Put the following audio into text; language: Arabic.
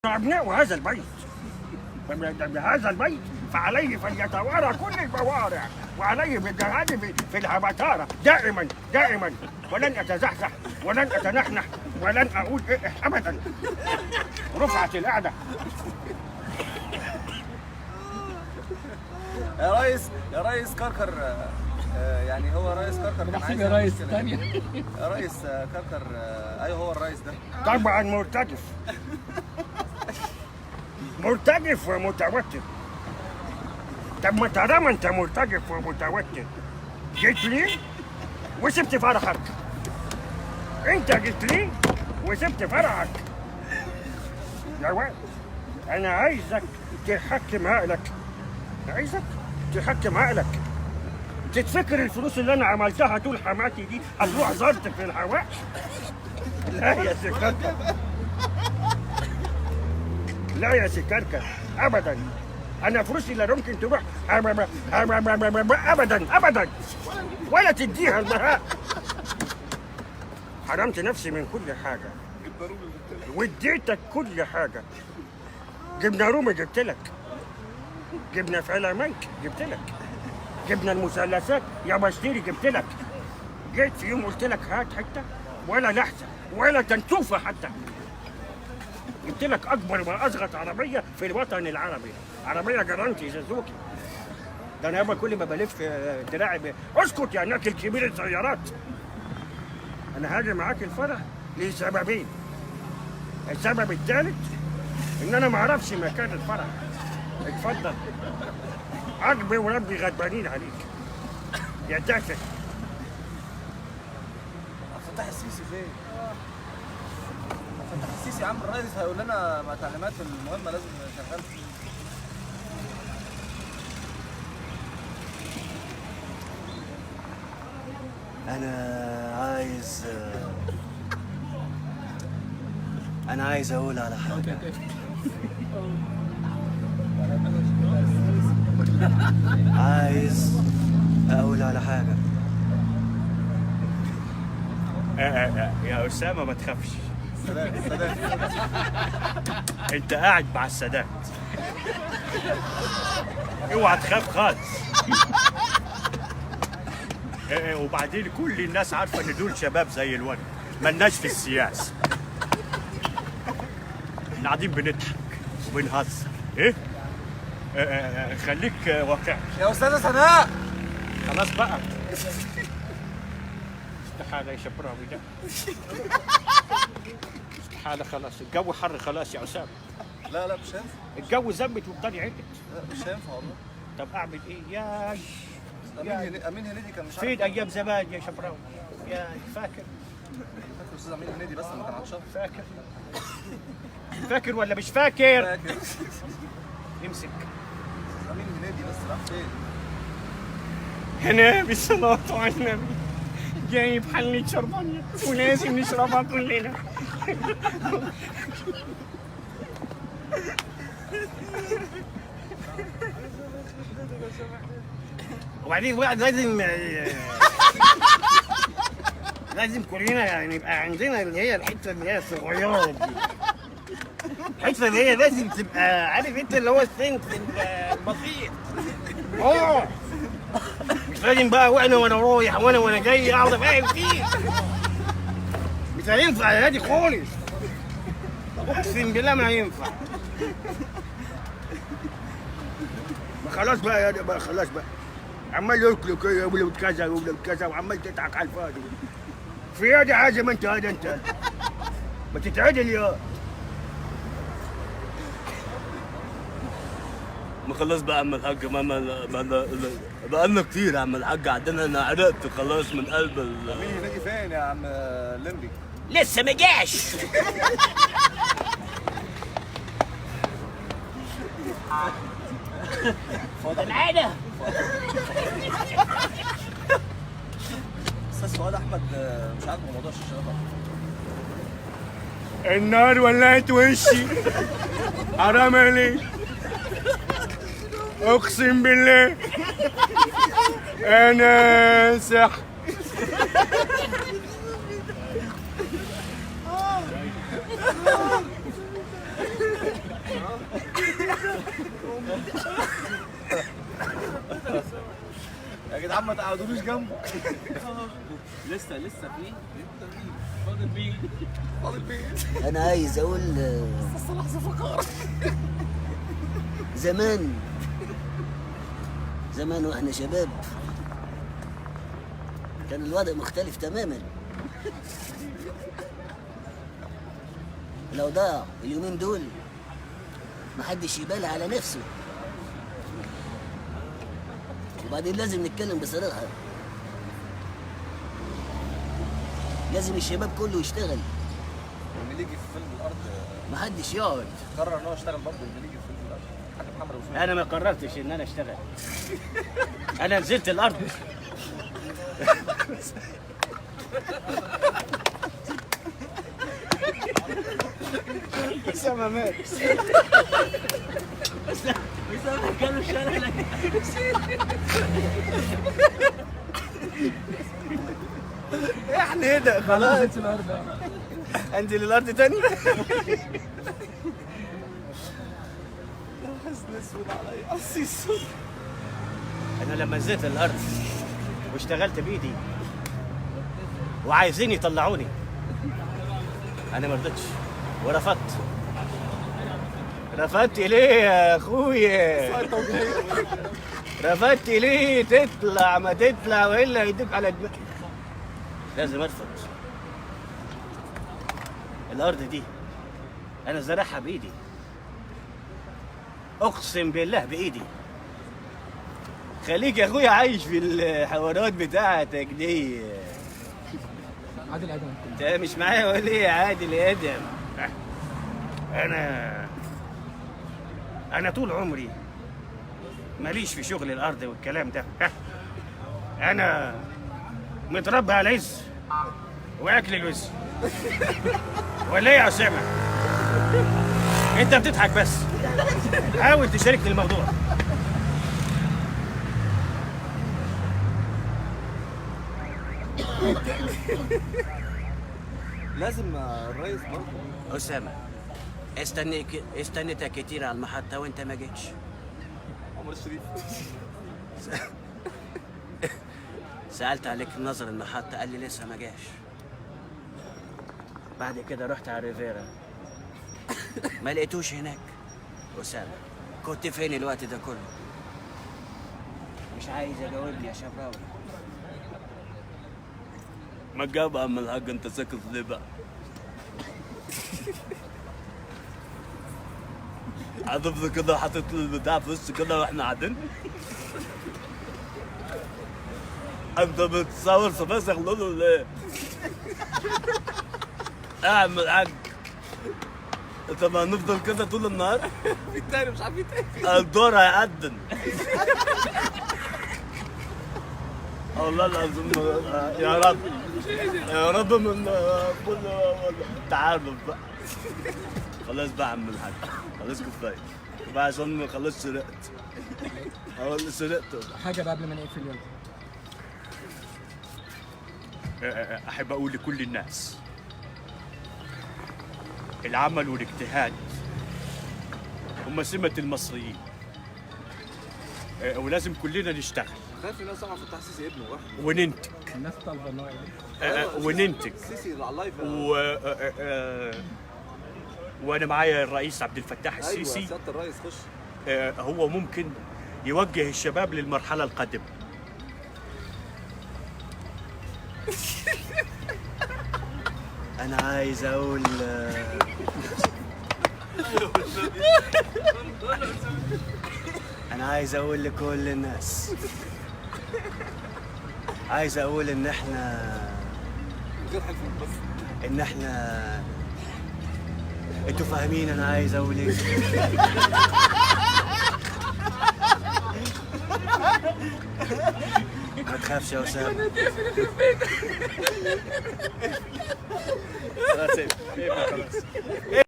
أبناء هذا البيت بهذا البيت فعليه فليتوارى كل البوارع وعليه بالجهاد في الهبتارة دائما دائما ولن أتزحزح ولن أتنحنح ولن أقول إيه أبدا. رفعت القعدة. يا ريس كركر، يعني هو رئيس كركر كان عايز يا ريس ثانية. يا ريس كركر، ايوه هو الرئيس ده طبعا مرتجف مرتجف ومتوتر. طب ما طالما انت مرتجف ومتوتر جيت لي وسبت فرحك. انت جيت لي وسبت فرحك يا ولد. انا عايزك تحكم عقلك، عايزك تحكم عقلك. تتفكر الفلوس اللي انا عملتها طول حماتي دي هتروح زرت في الهواء؟ لا يا سكركر، لا يا سكركر ابدا. انا فلوسي لا ممكن تروح ابدا ابدا ولا تديها المهاء. حرمت نفسي من كل حاجه واديتك كل حاجه. جبنه رومي جبت لك، جبنه فلامنك جبت لك، جبنا المثلثات يا بشتري جبت لك. جيت في يوم قلت لك هات حته ولا لحظه ولا تنتوفه حتى. جبت لك اكبر واصغر عربيه في الوطن العربي، عربيه جرانتي سوزوكي. ده انا يابا كل ما بلف دراعي اسكت يا ناكل كبير السيارات. انا هاجي معاك الفرح لسببين. السبب الثالث ان انا ما اعرفش مكان الفرح. اتفضل عجبي وربي غضبانين عليك يا تافه. فتح السيسي فين؟ فتح السيسي يا عم الرئيس هيقول لنا تعليمات المهمه لازم نشغلها. أنا عايز أقول على حاجة. عايز أقول على حاجة. يا أسامة ما تخافش، سادات أنت قاعد مع السادات. اوعى تخاف خالص. وبعدين كل الناس عارفة إن دول شباب زي الورد، ملناش في السياسة. احنا قاعدين بنضحك وبنهزر. إيه؟ خليك واقعي. يا استاذه سناء خلاص بقى. استحالة يا شبراوي ده. استحالة خلاص، الجو حر خلاص يا أسامة. لا مش هينفع. الجو زمت وابتدي عدت. لا مش هينفع والله. طب أعمل إيه؟ يا امين هنيدي كان مش عارف. فين أيام زمان يا شبراوي؟ يا فاكر؟ فاكر استاذ امين هنيدي بس لما كان عطشان. فاكر؟ فاكر ولا مش فاكر؟ فاكر. امسك. امين هنيدي بس راح فين؟ هنا بالصلاة على النبي جايب حلة شربانية ولازم نشربها كلنا. وبعدين واحد لازم كلنا يعني يبقى عندنا اللي هي الحته اللي هي الصغيره دي. الحته اللي هي لازم تبقى عارف انت اللي هو السنت البسيط. مش لازم بقى وانا رايح وانا جاي اقعد فاهم فيه. مش هينفع يا هادي خالص. اقسم بالله ما هينفع. ما خلاص بقى يا بقى، خلاص بقى. عمال ياكلوا كده ولو كذا ولو كذا وعمال تضحك على الفاضي. في هذا حاجه ما انت هذا انت ما تتعدل يا. ما خلاص بقى عم الحاج، بقالنا كتير يا عم الحاج، عندنا انا عرقت خلاص من قلب امين هنيدي فين يا عم الليمبي؟ لسه ما جاش. العادة استاذ فؤاد احمد مش عاجبه موضوع الشاشات. النار ولعت وشي. حرام عليك، اقسم بالله انا سح. عم ما تقعدولوش جنبه. لسه في فاضل مين؟ فاضل بيه. انا عايز اقول صلاح فقار. زمان واحنا شباب كان الوضع مختلف تماما. لو ضاع اليومين دول محدش يبالي على نفسه. وبعدين لازم نتكلم بصراحة، لازم الشباب كله يشتغل، المليجي في فيلم الارض محدش يقعد. قرر ان هو يشتغل برضه المليجي في فيلم الارض. حاج محمد ابو سليمان. انا ما قررتش ان انا اشتغل، انا نزلت الارض. اسامه مات. كانوا شغالين يعني ايه ده خلاص. انزل الارض تاني. حزن اسود عليا قصيص. انا لما نزلت الارض واشتغلت بايدي وعايزين يطلعوني، انا ما رضيتش رفضت ليه يا اخويا؟ رفضت ليه؟ تطلع ما تطلع والا يدوك على دماغي. لازم ارفض. الارض دي انا زرعها بايدي، اقسم بالله بايدي. خليك يا اخويا عايش في الحوارات بتاعتك دي. عادل ادم انت مش معايا ولا ايه يا عادل ادم؟ انا طول عمري ماليش في شغل الارض والكلام ده. انا متربى على العز واكل الوز. ولا ايه يا اسامه؟ انت بتضحك بس، حاول تشاركني الموضوع. لازم الرئيس برضه. أسامة، استنيتك كتير على المحطة وانت ما جيتش. عمر الشريف. سألت عليك نظر المحطة قال لي لسه ما جاش. بعد كده رحت على ريفيرا ما لقيتوش هناك. أسامة، كنت فين الوقت ده كله؟ مش عايز اجاوبني يا شبراوي. ما تجاوب يا عم الحاج، انت ساكت ليه بقى؟ هتفضل كده حاطط البتاع في وسط كده واحنا قاعدين؟ انت بتصور سفاسخ لولو ولا ايه؟ يا عم الحاج، انت ما هنفضل كده طول النهار؟ في التاني مش عارف ايه. الدور هيقدم. والله العظيم يا رب من كل تعارف بقى. خلاص بقى يا عم الحاج، خلاص كفايه بقى عشان خلاص سرقت. اقول سرقت. حاجه بقى قبل ما نقفل يلا. أحب أقول لكل الناس العمل والاجتهاد هم سمة المصريين، ولازم كلنا نشتغل خايف الناس طبعا فتح سيسي ابنه واحد. وننتج الناس طالبه ان هو وننتج سيسي على اللايف. وأنا معايا الرئيس عبد الفتاح ايوه السيسي. سياده الرئيس خش. هو ممكن يوجه الشباب للمرحلة القادمة. أنا عايز أقول أنا عايز أقول لكل الناس، عايز أقول إن إحنا أنتوا فاهمين أنا عايز أقول إيه؟ ما تخافش يا أسامة. خلاص